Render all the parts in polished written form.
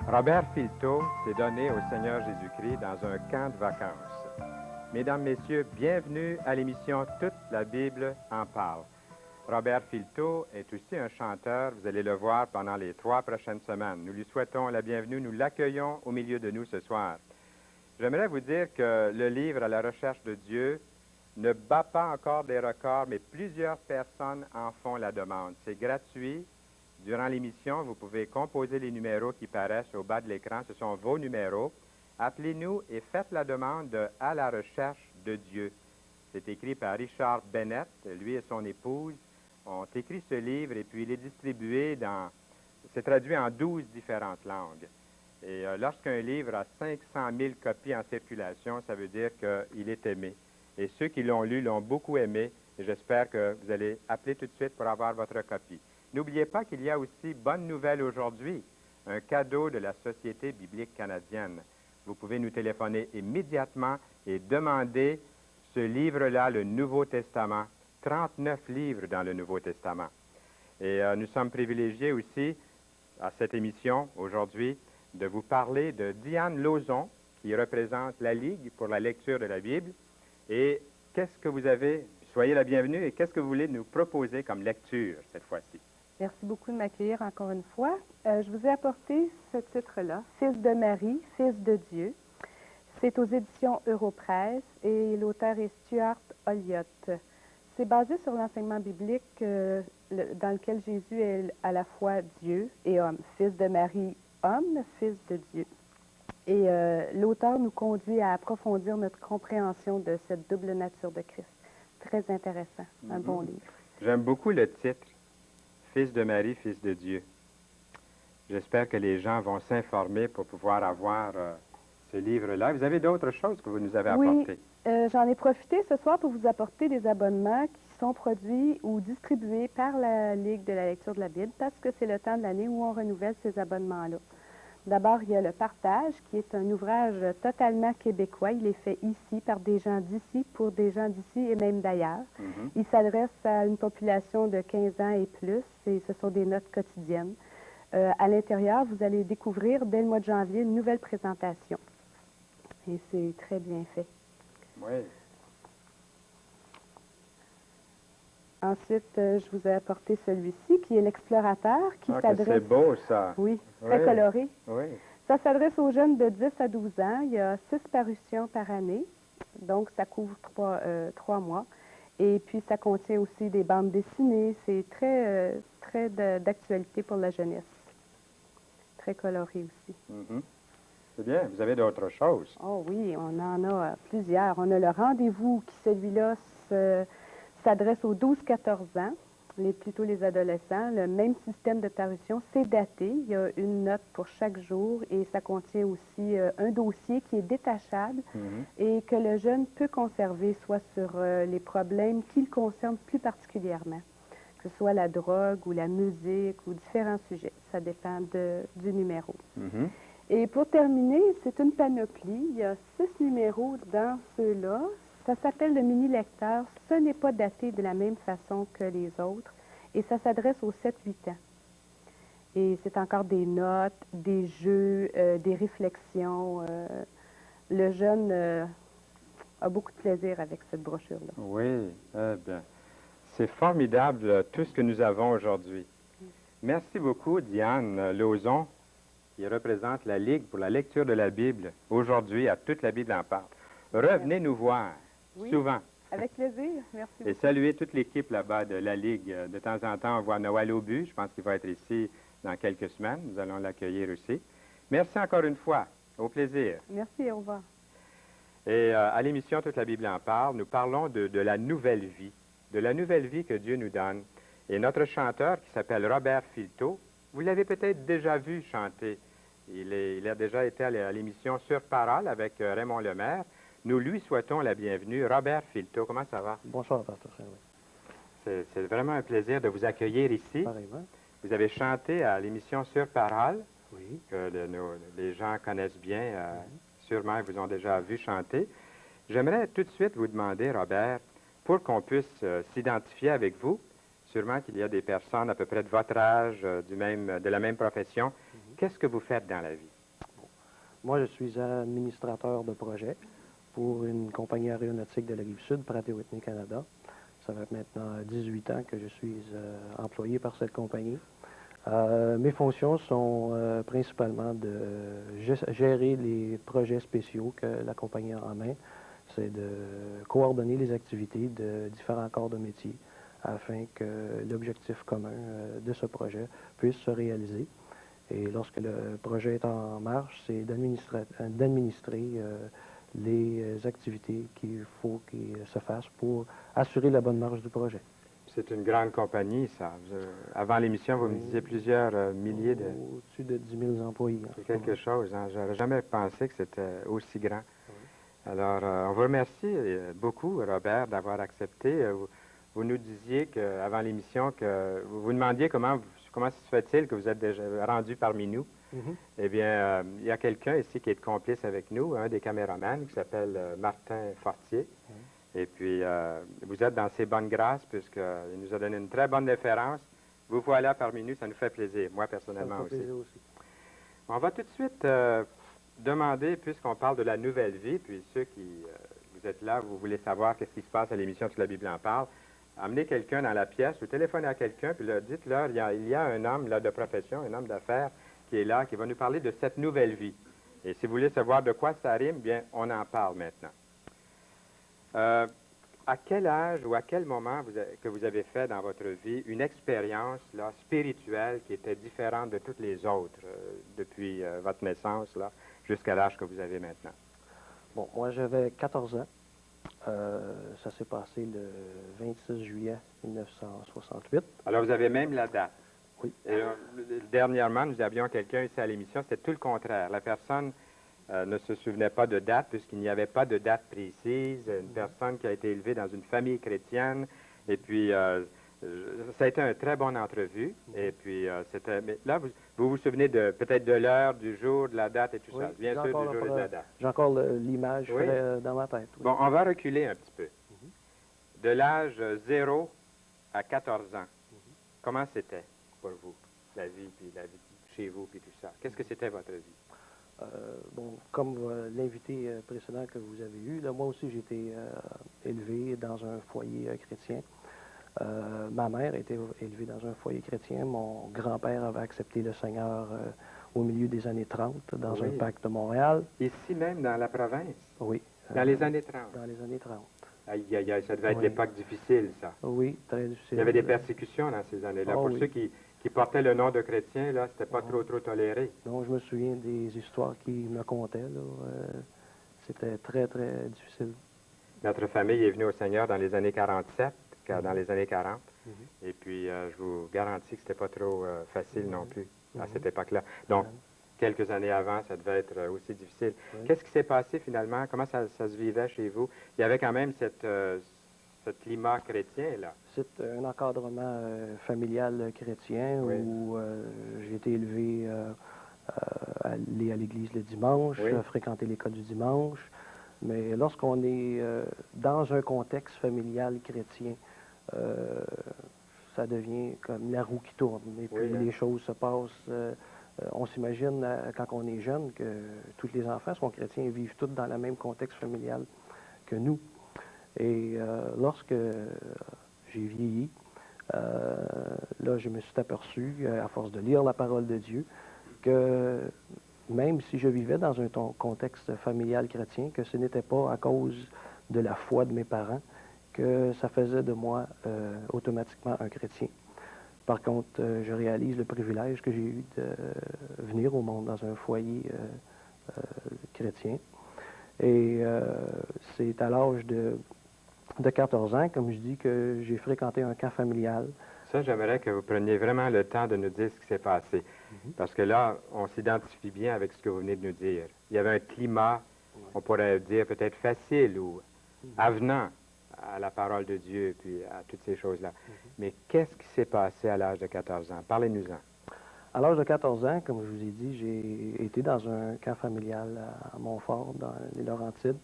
Robert Filteau s'est donné au Seigneur Jésus-Christ dans un camp de vacances. Mesdames, Messieurs, bienvenue à l'émission Toute la Bible en parle. Robert Filteau est aussi un chanteur, vous allez le voir pendant les 3 prochaines semaines. Nous lui souhaitons la bienvenue, nous l'accueillons au milieu de nous ce soir. J'aimerais vous dire que le livre À la recherche de Dieu ne bat pas encore des records, mais plusieurs personnes en font la demande. C'est gratuit. Durant l'émission, vous pouvez composer les numéros qui paraissent au bas de l'écran. Ce sont vos numéros. Appelez-nous et faites la demande de À la recherche de Dieu. C'est écrit par Richard Bennett. Lui et son épouse ont écrit ce livre et puis il est distribué dans... C'est traduit en 12 différentes langues. Et lorsqu'un livre a 500 000 copies en circulation, ça veut dire qu'il est aimé. Et ceux qui l'ont lu l'ont beaucoup aimé. Et j'espère que vous allez appeler tout de suite pour avoir votre copie. N'oubliez pas qu'il y a aussi bonne nouvelle aujourd'hui, un cadeau de la Société biblique canadienne. Vous pouvez nous téléphoner immédiatement et demander ce livre-là, le Nouveau Testament, 39 livres dans le Nouveau Testament. Et nous sommes privilégiés aussi, à cette émission aujourd'hui, de vous parler de Diane Lauzon, qui représente la Ligue pour la lecture de la Bible. Et qu'est-ce que vous avez, soyez la bienvenue, et qu'est-ce que vous voulez nous proposer comme lecture cette fois-ci? Merci beaucoup de m'accueillir encore une fois. Je vous ai apporté ce titre-là, Fils de Marie, Fils de Dieu. C'est aux éditions Europresse et l'auteur est Stuart Olyott. C'est basé sur l'enseignement biblique dans lequel Jésus est à la fois Dieu et homme. Fils de Marie, homme, fils de Dieu. Et l'auteur nous conduit à approfondir notre compréhension de cette double nature de Christ. Très intéressant, un bon livre. J'aime beaucoup le titre. Fils de Marie, Fils de Dieu. J'espère que les gens vont s'informer pour pouvoir avoir ce livre-là. Vous avez d'autres choses que vous nous avez apportées? Oui, j'en ai profité ce soir pour vous apporter des abonnements qui sont produits ou distribués par la Ligue de la lecture de la Bible parce que c'est le temps de l'année où on renouvelle ces abonnements-là. D'abord, il y a le Partage, qui est un ouvrage totalement québécois. Il est fait ici par des gens d'ici, pour des gens d'ici et même d'ailleurs. Il s'adresse à une population de 15 ans et plus, et ce sont des notes quotidiennes. À l'intérieur, vous allez découvrir, dès le mois de janvier, une nouvelle présentation. Et c'est très bien fait. Oui. Ensuite, je vous ai apporté celui-ci, qui est l'Explorateur, qui s'adresse... C'est beau, ça. Oui, très coloré. Oui. Ça s'adresse aux jeunes de 10 à 12 ans. Il y a 6 parutions par année, donc ça couvre 3 mois. Et puis, ça contient aussi des bandes dessinées. C'est très d'actualité pour la jeunesse. Très coloré aussi. C'est bien. Vous avez d'autres choses? Oh oui, on en a plusieurs. On a le Rendez-vous, qui celui-là s'adresse aux 12-14 ans, plutôt les adolescents. Le même système de parution, c'est daté. Il y a une note pour chaque jour et ça contient aussi un dossier qui est détachable et que le jeune peut conserver soit sur les problèmes qui le concernent plus particulièrement, que ce soit la drogue ou la musique ou différents sujets. Ça dépend du numéro. Et pour terminer, c'est une panoplie. Il y a 6 numéros dans ceux-là. Ça s'appelle le mini-lecteur. Ce n'est pas daté de la même façon que les autres. Et ça s'adresse aux 7-8 ans. Et c'est encore des notes, des jeux, des réflexions. Le jeune a beaucoup de plaisir avec cette brochure-là. Oui, eh bien. C'est formidable tout ce que nous avons aujourd'hui. Merci beaucoup, Diane Lauzon, qui représente la Ligue pour la lecture de la Bible aujourd'hui à Toute la Bible en parle. Revenez nous voir. Oui, souvent. Avec plaisir. Merci beaucoup. Et saluer toute l'équipe là-bas de la Ligue. De temps en temps, on voit Noël Aubu. Je pense qu'il va être ici dans quelques semaines. Nous allons l'accueillir aussi. Merci encore une fois. Au plaisir. Merci, au revoir. Et à l'émission Toute la Bible en parle, nous parlons de la nouvelle vie, de la nouvelle vie que Dieu nous donne. Et notre chanteur, qui s'appelle Robert Filteau, vous l'avez peut-être déjà vu chanter. Il a déjà été à l'émission Sur Parole avec Raymond Lemaire. Nous lui souhaitons la bienvenue. Robert Filteau, comment ça va? Bonsoir, Pasteur Saint-Louis. C'est vraiment un plaisir de vous accueillir ici. Pareillement. Vous avez chanté à l'émission Sur Parole, Oui. que les gens connaissent bien. Sûrement, ils vous ont déjà vu chanter. J'aimerais tout de suite vous demander, Robert, pour qu'on puisse s'identifier avec vous, sûrement qu'il y a des personnes à peu près de votre âge, de la même profession. Qu'est-ce que vous faites dans la vie? Moi, je suis administrateur de projet pour une compagnie aéronautique de la Rive-Sud, Pratt & Whitney Canada. Ça fait maintenant 18 ans que je suis employé par cette compagnie. Mes fonctions sont principalement de gérer les projets spéciaux que la compagnie a en main. C'est de coordonner les activités de différents corps de métier afin que l'objectif commun de ce projet puisse se réaliser. Et lorsque le projet est en marche, c'est d'administrer les activités qu'il faut qu'il se fassent pour assurer la bonne marche du projet. C'est une grande compagnie, ça. Avant l'émission, vous me disiez plusieurs milliers de... Au-dessus de 10 000 employés. C'est quelque chose, hein? J'aurais jamais pensé que c'était aussi grand. Alors, on vous remercie beaucoup, Robert, d'avoir accepté. Vous nous disiez qu'avant l'émission, que vous vous demandiez comment se fait-il que vous êtes déjà rendu parmi nous. Eh bien, il y a quelqu'un ici qui est complice avec nous, un des caméramans, qui s'appelle Martin Fortier. Et puis, vous êtes dans ses bonnes grâces, puisqu'il nous a donné une très bonne référence. Vous voilà parmi nous, ça nous fait plaisir, moi personnellement aussi. On va tout de suite demander, puisqu'on parle de la nouvelle vie, puis ceux qui, vous êtes là, vous voulez savoir qu'est-ce qui se passe à l'émission Toute la Bible en parle, amenez quelqu'un dans la pièce ou téléphonez à quelqu'un, puis dites-leur, il y a un homme là, de profession, un homme d'affaires qui est là, qui va nous parler de cette nouvelle vie. Et si vous voulez savoir de quoi ça rime, bien, on en parle maintenant. À quel âge ou à quel moment que vous avez fait dans votre vie une expérience là, spirituelle qui était différente de toutes les autres depuis votre naissance là, jusqu'à l'âge que vous avez maintenant? Bon, moi j'avais 14 ans. Ça s'est passé le 26 juillet 1968. Alors vous avez même la date. Oui. Et, dernièrement, nous avions quelqu'un ici à l'émission, c'était tout le contraire. La personne ne se souvenait pas de date, puisqu'il n'y avait pas de date précise. Une personne qui a été élevée dans une famille chrétienne. Et puis, ça a été une très bonne entrevue. Et puis, mais là, vous vous souvenez peut-être de l'heure, du jour, de la date et tout ça. Bien sûr, du jour et de la date. J'ai encore l'image dans ma tête. Oui. Bon, on va reculer un petit peu. De l'âge 0 à 14 ans, comment c'était pour vous, la vie chez vous, puis tout ça? Qu'est-ce que c'était votre vie? Bon, comme l'invité précédent que vous avez eu, là, moi aussi j'ai été élevé dans un foyer chrétien. Ma mère était élevée dans un foyer chrétien. Mon grand-père avait accepté le Seigneur au milieu des années 30 dans un pacte de Montréal. Ici même, dans la province? Oui. Dans les années 30? Dans les années 30. Aïe, aïe, aïe, ça devait être l'époque difficile, ça. Oui, très difficile. Il y avait des persécutions dans ces années-là. Pour ceux qui portaient le nom de chrétien, là, c'était pas trop toléré. Donc, je me souviens des histoires qu'ils me contaient, là. C'était très, très difficile. Notre famille est venue au Seigneur dans les années 47, dans les années 40. Et puis, je vous garantis que c'était pas trop facile non plus à cette époque-là. Donc, quelques années avant, ça devait être aussi difficile. Qu'est-ce qui s'est passé finalement? Comment ça se vivait chez vous? Il y avait quand même ce climat chrétien, là. C'est un encadrement familial chrétien où j'ai été élevé à aller à l'église le dimanche, fréquenter l'école du dimanche. Mais lorsqu'on est dans un contexte familial chrétien, ça devient comme la roue qui tourne. Et puis les choses se passent. On s'imagine, quand on est jeune, que tous les enfants sont chrétiens et vivent tous dans le même contexte familial que nous. Et lorsque j'ai vieilli, là, je me suis aperçu, à force de lire la parole de Dieu, que même si je vivais dans un contexte familial chrétien, que ce n'était pas à cause de la foi de mes parents que ça faisait de moi automatiquement un chrétien. Par contre, je réalise le privilège que j'ai eu de venir au monde dans un foyer chrétien. Et c'est à l'âge de 14 ans, comme je dis, que j'ai fréquenté un camp familial. Ça, j'aimerais que vous preniez vraiment le temps de nous dire ce qui s'est passé. Parce que là, on s'identifie bien avec ce que vous venez de nous dire. Il y avait un climat, on pourrait dire peut-être facile ou avenant à la parole de Dieu, puis à toutes ces choses-là. Mais qu'est-ce qui s'est passé à l'âge de 14 ans? Parlez-nous-en. À l'âge de 14 ans, comme je vous ai dit, j'ai été dans un camp familial à Montfort, dans les Laurentides.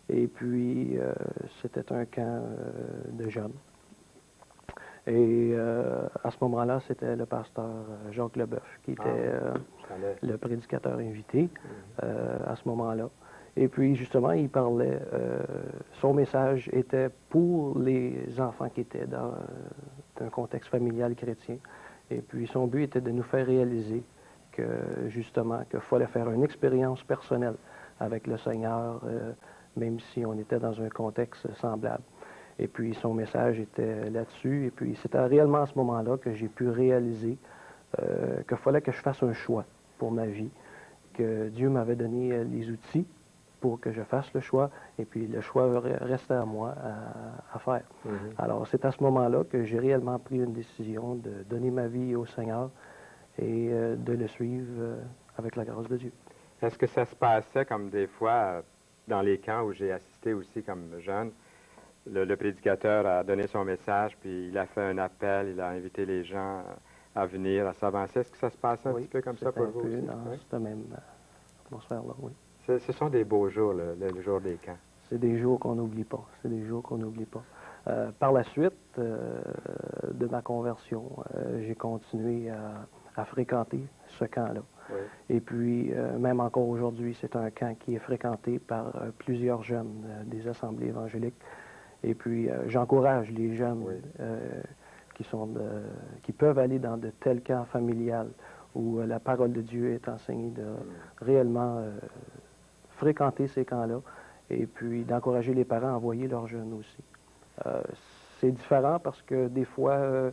Et puis, c'était un camp de jeunes. Et à ce moment-là, c'était le pasteur Jacques Leboeuf qui était le prédicateur invité à ce moment-là. Et puis, justement, il parlait, son message était pour les enfants qui étaient dans un contexte familial chrétien. Et puis, son but était de nous faire réaliser que, justement, qu'il fallait faire une expérience personnelle avec le Seigneur, même si on était dans un contexte semblable. Et puis, son message était là-dessus. Et puis, c'était réellement à ce moment-là que j'ai pu réaliser qu'il fallait que je fasse un choix pour ma vie, que Dieu m'avait donné les outils pour que je fasse le choix, et puis le choix restait à moi à faire. Alors, c'est à ce moment-là que j'ai réellement pris une décision de donner ma vie au Seigneur et de le suivre avec la grâce de Dieu. Est-ce que ça se passait comme des fois dans les camps où j'ai assisté aussi comme jeune? Le prédicateur a donné son message, puis il a fait un appel, il a invité les gens à venir, à s'avancer. Est-ce que ça se passait un petit peu comme ça pour vous aussi? Dans cette même atmosphère-là, oui. Ce sont des beaux jours, le jour des camps. C'est des jours qu'on n'oublie pas. C'est des jours qu'on n'oublie pas. Par la suite de ma conversion, j'ai continué à fréquenter ce camp-là. Oui. Et puis, même encore aujourd'hui, c'est un camp qui est fréquenté par plusieurs jeunes des assemblées évangéliques. Et puis, j'encourage les jeunes qui peuvent aller dans de tels camps familiales où la parole de Dieu est enseignée, de réellement fréquenter ces camps-là et puis d'encourager les parents à envoyer leurs jeunes aussi. C'est différent parce que des fois,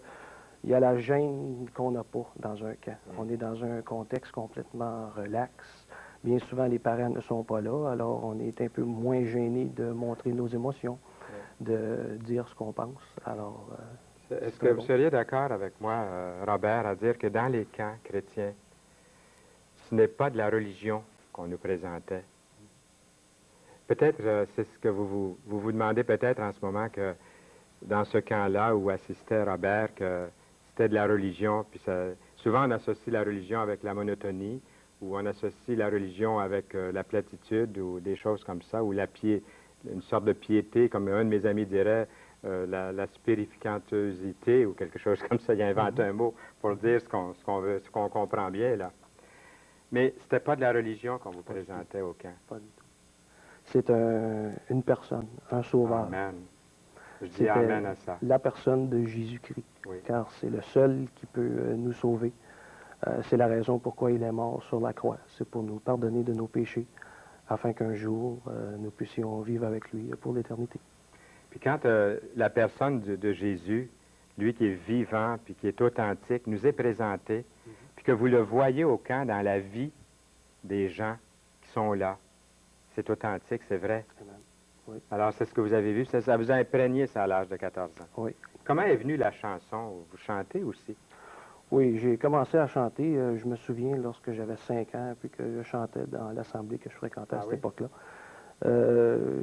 il y a la gêne qu'on n'a pas dans un camp. On est dans un contexte complètement relax. Bien souvent, les parents ne sont pas là, alors on est un peu moins gêné de montrer nos émotions, de dire ce qu'on pense. Alors, est-ce que vous seriez d'accord avec moi, Robert, à dire que dans les camps chrétiens, ce n'est pas de la religion qu'on nous présentait? Peut-être, c'est ce que vous demandez peut-être en ce moment, que dans ce camp-là où assistait Robert, que c'était de la religion, puis souvent on associe la religion avec la monotonie, ou on associe la religion avec la platitude, ou des choses comme ça, ou une sorte de piété, comme un de mes amis dirait, la spirificantosité, ou quelque chose comme ça. Il invente un mot pour dire ce qu'on comprend bien, là. Mais c'était pas de la religion qu'on vous présentait au camp. pas du tout. C'est une personne, un sauveur. Amen. Je dis amen à ça. La personne de Jésus-Christ, Oui. car c'est le seul qui peut nous sauver. C'est la raison pourquoi il est mort sur la croix. C'est pour nous pardonner de nos péchés, afin qu'un jour, nous puissions vivre avec lui pour l'éternité. Puis quand la personne de Jésus, lui qui est vivant, puis qui est authentique, nous est présentée, puis que vous le voyez au camp dans la vie des gens qui sont là, c'est authentique, c'est vrai. Oui. Alors, c'est ce que vous avez vu. Ça vous a imprégné, ça, à l'âge de 14 ans. Oui. Comment est venue la chanson? Vous chantez aussi? Oui, j'ai commencé à chanter, je me souviens, lorsque j'avais 5 ans, puis que je chantais dans l'assemblée que je fréquentais à cette époque-là.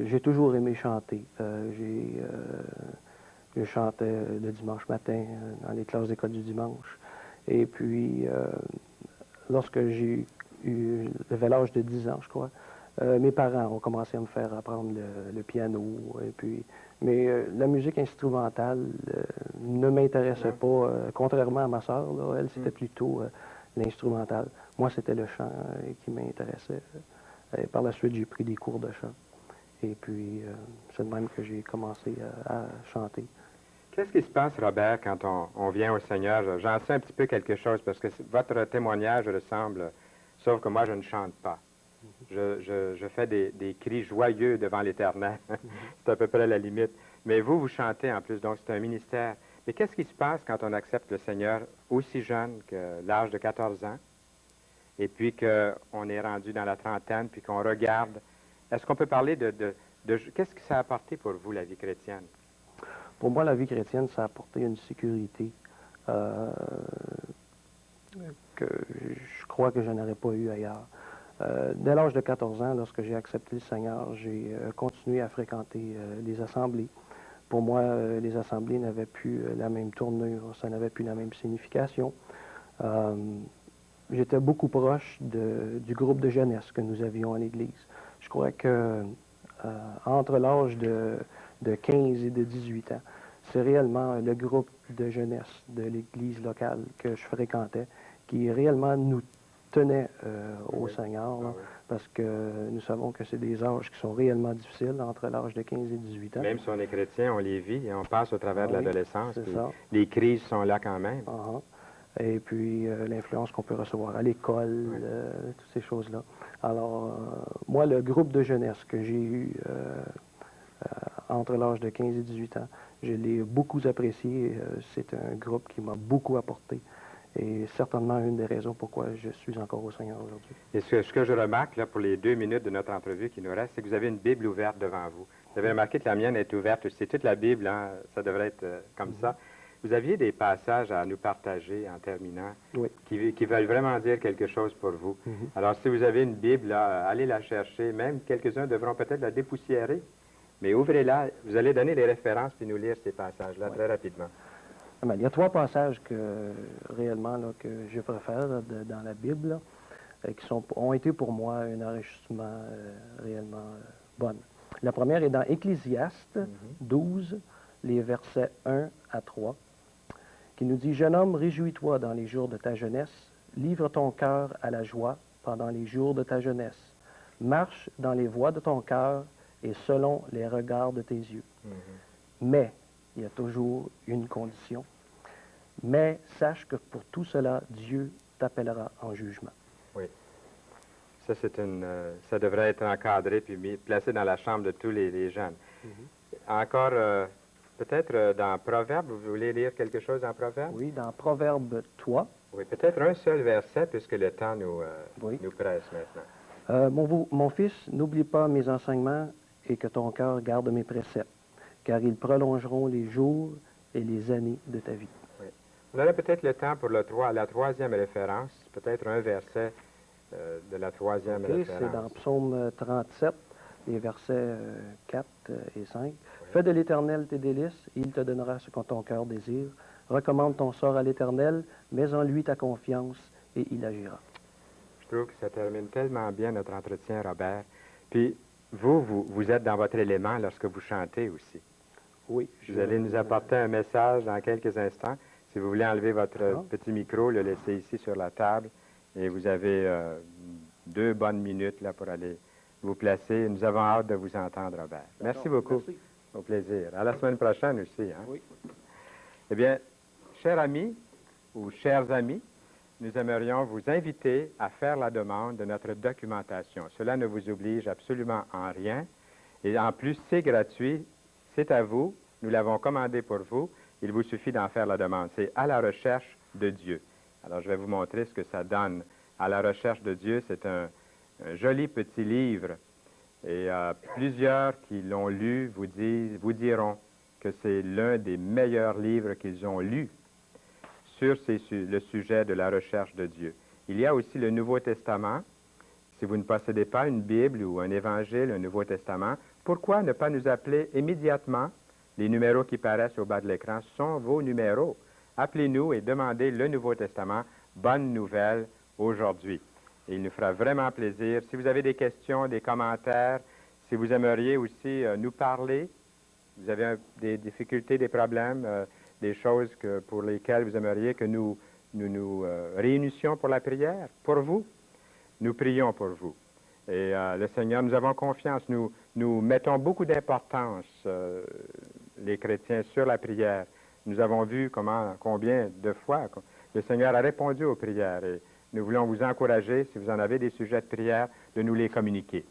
J'ai toujours aimé chanter. Je chantais le dimanche matin dans les classes d'école du dimanche. Et puis, lorsque j'avais l'âge de 10 ans, je crois, mes parents ont commencé à me faire apprendre le piano. Mais la musique instrumentale ne m'intéressait pas, contrairement à ma sœur. Elle, c'était plutôt l'instrumental. Moi, c'était le chant qui m'intéressait. Et par la suite, j'ai pris des cours de chant. Et puis, c'est de même que j'ai commencé à chanter. Qu'est-ce qui se passe, Robert, quand on vient au Seigneur? J'en sais un petit peu quelque chose, parce que votre témoignage ressemble, sauf que moi, je ne chante pas. Je fais des cris joyeux devant l'Éternel. C'est à peu près la limite. Mais vous chantez en plus, donc c'est un ministère. Mais qu'est-ce qui se passe quand on accepte le Seigneur aussi jeune que l'âge de 14 ans, et puis qu'on est rendu dans la trentaine, puis qu'on regarde? Est-ce qu'on peut parler qu'est-ce que ça a apporté pour vous, la vie chrétienne? Pour moi, la vie chrétienne, ça a apporté une sécurité que je crois que je n'aurais pas eu ailleurs. Dès l'âge de 14 ans, lorsque j'ai accepté le Seigneur, j'ai continué à fréquenter les assemblées. Pour moi, les assemblées n'avaient plus la même tournure, ça n'avait plus la même signification. J'étais beaucoup proche du groupe de jeunesse que nous avions à l'Église. Je crois que entre l'âge de 15 et de 18 ans, c'est réellement le groupe de jeunesse de l'église locale que je fréquentais qui réellement nous tenait au Oui. Seigneur, là, Ah oui. parce que nous savons que c'est des âges qui sont réellement difficiles, entre l'âge de 15 et 18 ans. Même si on est chrétien, on les vit et on passe au travers Ah de oui, l'adolescence. c'est puis ça. les crises sont là quand même. Uh-huh. Et puis l'influence qu'on peut recevoir à l'école, Oui. toutes ces choses-là. Alors, moi, le groupe de jeunesse que j'ai eu entre l'âge de 15 et 18 ans, je l'ai beaucoup apprécié. C'est un groupe qui m'a beaucoup apporté. Et certainement une des raisons pourquoi je suis encore au Seigneur aujourd'hui. Et ce que je remarque là, pour les 2 minutes de notre entrevue qui nous reste, c'est que vous avez une Bible ouverte devant vous. Vous avez remarqué que la mienne est ouverte. C'est toute la Bible, hein, ça devrait être comme ça. Vous aviez des passages à nous partager en terminant Oui. qui veulent vraiment dire quelque chose pour vous. Alors, si vous avez une Bible, là, allez la chercher. Même quelques-uns devront peut-être la dépoussiérer. Mais ouvrez-la, vous allez donner les références puis nous lire ces passages-là très rapidement. Il y a 3 passages que réellement là, que je préfère là, dans la Bible là, qui ont été pour moi un enrichissement réellement bon. La première est dans Ecclésiaste 12, les versets 1 à 3, qui nous dit « Jeune homme, réjouis-toi dans les jours de ta jeunesse, livre ton cœur à la joie pendant les jours de ta jeunesse. Marche dans les voies de ton cœur et selon les regards de tes yeux. Mais, il y a toujours une condition, mais sache que pour tout cela, Dieu t'appellera en jugement. » Oui. Ça, ça devrait être encadré puis placé dans la chambre de tous les jeunes. Encore, peut-être dans Proverbes, vous voulez lire quelque chose en Proverbes? Oui, dans Proverbe 3. Oui, peut-être un seul verset, puisque le temps Oui. nous presse maintenant. Mon fils, n'oublie pas mes enseignements et que ton cœur garde mes préceptes, car ils prolongeront les jours et les années de ta vie. Oui. On aurait peut-être le temps pour la 3e référence, peut-être un verset de la 3e référence. C'est dans Psaume 37, les versets 4 et 5. Fais de l'Éternel tes délices, et il te donnera ce que ton cœur désire. Recommande ton sort à l'Éternel, mets en lui ta confiance, et il agira. Je trouve que ça termine tellement bien notre entretien, Robert. Puis, vous êtes dans votre élément lorsque vous chantez aussi. Oui. Vous allez nous apporter un message dans quelques instants. Si vous voulez enlever votre petit micro, le laisser ici sur la table, et vous avez 2 bonnes minutes là, pour aller vous placer. Nous avons hâte de vous entendre, Robert. Merci beaucoup. Merci. Au plaisir. À la semaine prochaine aussi. Hein? Oui. Eh bien, chers amis ou chers amis, nous aimerions vous inviter à faire la demande de notre documentation. Cela ne vous oblige absolument en rien. Et en plus, c'est gratuit. C'est à vous. Nous l'avons commandé pour vous. Il vous suffit d'en faire la demande. C'est « À la recherche de Dieu ». Alors, je vais vous montrer ce que ça donne. « À la recherche de Dieu », c'est un joli petit livre. Et plusieurs qui l'ont lu vous diront que c'est l'un des meilleurs livres qu'ils ont lus sur le sujet de la recherche de Dieu. Il y a aussi le Nouveau Testament. Si vous ne possédez pas une Bible ou un Évangile, un Nouveau Testament, pourquoi ne pas nous appeler immédiatement? Les numéros qui paraissent au bas de l'écran sont vos numéros. Appelez-nous et demandez le Nouveau Testament. Bonne nouvelle aujourd'hui. Et il nous fera vraiment plaisir. Si vous avez des questions, des commentaires, si vous aimeriez aussi nous parler, vous avez des difficultés, des problèmes, des choses pour lesquelles vous aimeriez que nous réunissions pour la prière, pour vous, nous prions pour vous. Et le Seigneur, nous avons confiance, nous mettons beaucoup d'importance, les chrétiens, sur la prière. Nous avons vu combien de fois le Seigneur a répondu aux prières. Et nous voulons vous encourager, si vous en avez des sujets de prière, de nous les communiquer.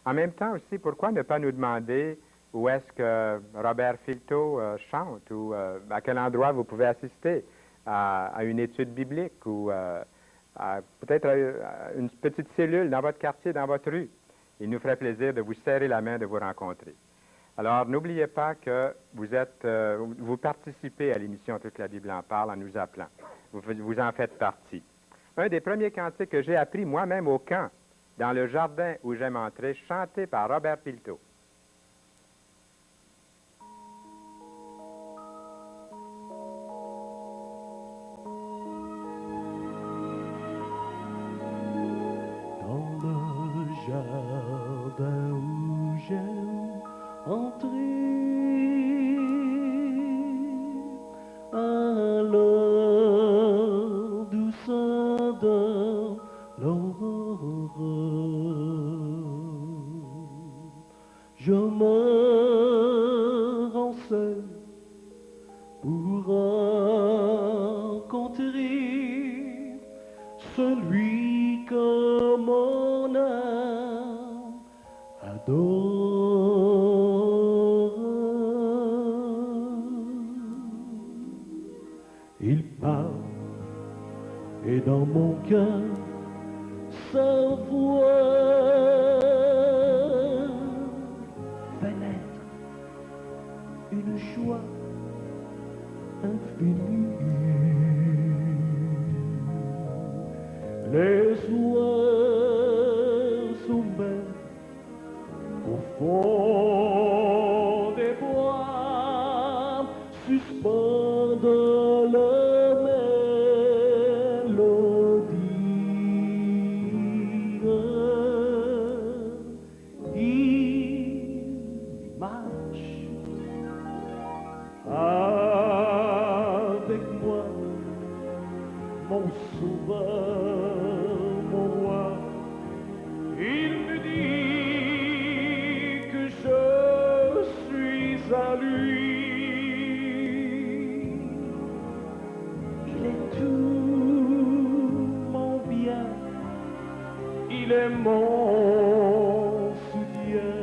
En même temps aussi, pourquoi ne pas nous demander où est-ce que Robert Filto chante ou à quel endroit vous pouvez assister à une étude biblique ou peut-être à une petite cellule dans votre quartier, dans votre rue. Il nous ferait plaisir de vous serrer la main, de vous rencontrer. Alors, n'oubliez pas que vous participez à l'émission Toute la Bible en parle en nous appelant. Vous en faites partie. Un des premiers cantiques que j'ai appris moi-même au camp, dans le jardin où j'aime entrer, chanté par Robert Filto. Dans le jardin où j'aime entrer, je me rends seul pour rencontrer celui que mon âme adore. Il parle et dans mon cœur sa voix fait naître une joie infinie. Les oiseaux même au fond des bois suspendent leur mélodie. Il marche avec moi, mon sauveur, mon roi. Il me dit que je suis à lui. Il est tout mon bien, il est mon soutien,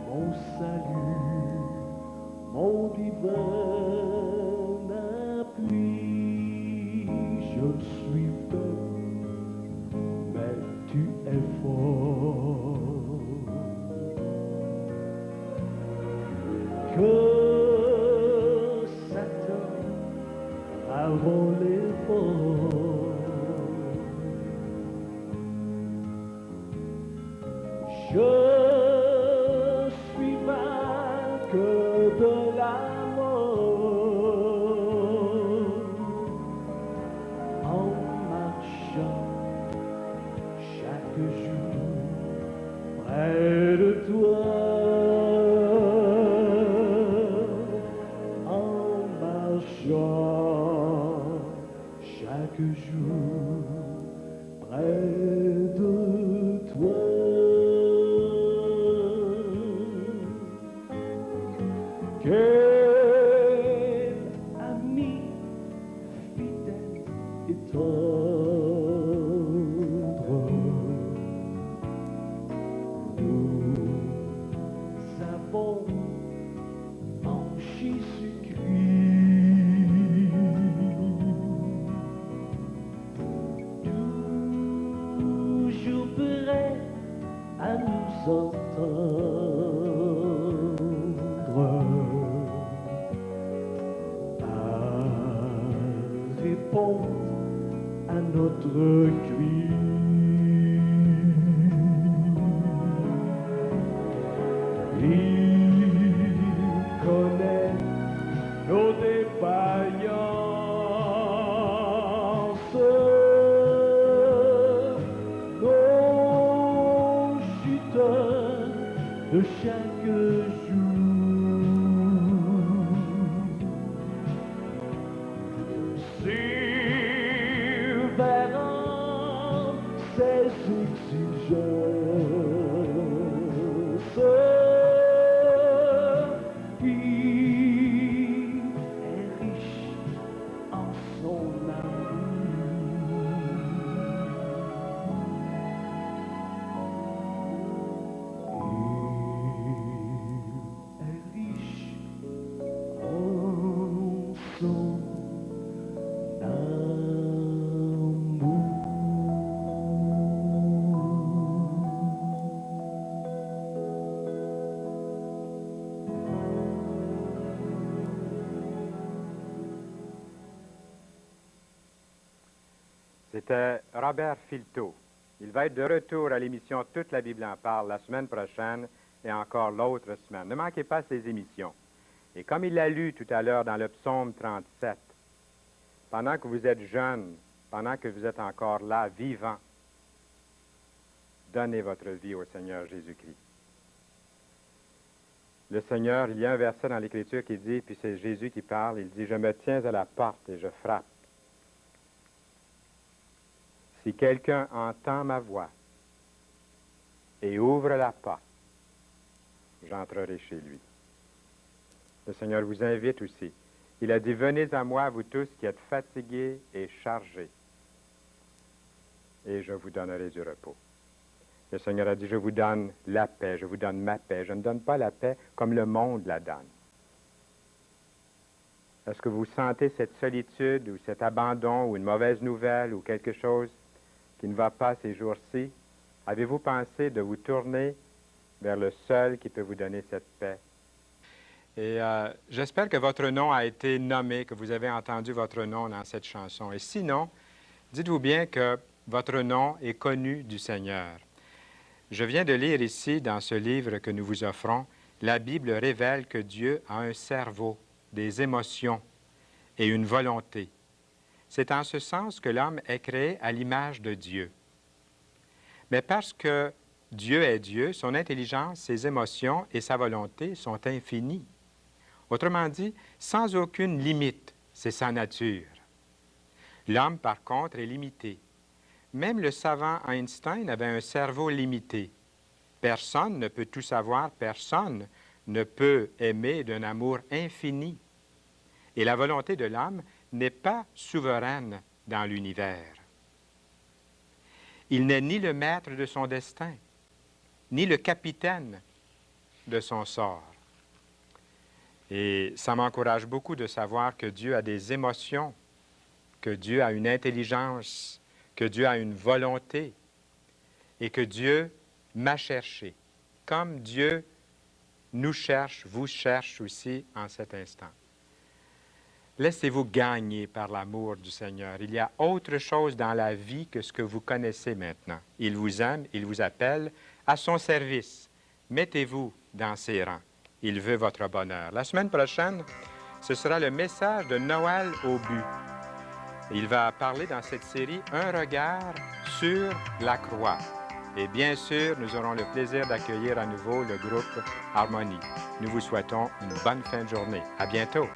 mon salut, mon divin appui. Je suis faible, mais tu es fort. Que Satan a volé fort. Je suis vainqueur de la mort en marchant chaque jour près de toi, en marchant chaque jour près de toi. Quel ami fidèle et tendre, nous avons en Jésus-Christ. Toujours prêt à nous entendre, à répondre à notre cri. Il connaît nos défaillances, nos chutes de chaque jour. Surveillant ses exigences, il est riche en son amour. Il est riche en son C'était Robert Filteau. Il va être de retour à l'émission Toute la Bible en parle la semaine prochaine et encore l'autre semaine. Ne manquez pas ces émissions. Et comme il l'a lu tout à l'heure dans le psaume 37, pendant que vous êtes jeune, pendant que vous êtes encore là, vivant, donnez votre vie au Seigneur Jésus-Christ. Le Seigneur, il y a un verset dans l'Écriture qui dit, puis c'est Jésus qui parle, il dit, « Je me tiens à la porte et je frappe. Si quelqu'un entend ma voix et ouvre la porte, j'entrerai chez lui. Le Seigneur vous invite aussi. Il a dit, venez à moi, vous tous qui êtes fatigués et chargés, et je vous donnerai du repos. Le Seigneur a dit, je vous donne la paix, je vous donne ma paix. Je ne donne pas la paix comme le monde la donne. Est-ce que vous sentez cette solitude ou cet abandon ou une mauvaise nouvelle ou quelque chose qui ne va pas ces jours-ci? Avez-vous pensé de vous tourner vers le seul qui peut vous donner cette paix? Et j'espère que votre nom a été nommé, que vous avez entendu votre nom dans cette chanson. Et sinon, dites-vous bien que votre nom est connu du Seigneur. Je viens de lire ici, dans ce livre que nous vous offrons, la Bible révèle que Dieu a un cerveau, des émotions et une volonté. C'est en ce sens que l'homme est créé à l'image de Dieu. Mais parce que Dieu est Dieu, son intelligence, ses émotions et sa volonté sont infinies. Autrement dit, sans aucune limite, c'est sa nature. L'homme, par contre, est limité. Même le savant Einstein avait un cerveau limité. Personne ne peut tout savoir, personne ne peut aimer d'un amour infini. Et la volonté de l'homme n'est pas souveraine dans l'univers. Il n'est ni le maître de son destin, ni le capitaine de son sort. Et ça m'encourage beaucoup de savoir que Dieu a des émotions, que Dieu a une intelligence, que Dieu a une volonté et que Dieu m'a cherché, comme Dieu nous cherche, vous cherche aussi en cet instant. Laissez-vous gagner par l'amour du Seigneur. Il y a autre chose dans la vie que ce que vous connaissez maintenant. Il vous aime, il vous appelle à son service. Mettez-vous dans ses rangs. Il veut votre bonheur. La semaine prochaine, ce sera le message de Noël au but. Il va parler dans cette série « Un regard sur la croix ». Et bien sûr, nous aurons le plaisir d'accueillir à nouveau le groupe Harmonie. Nous vous souhaitons une bonne fin de journée. À bientôt.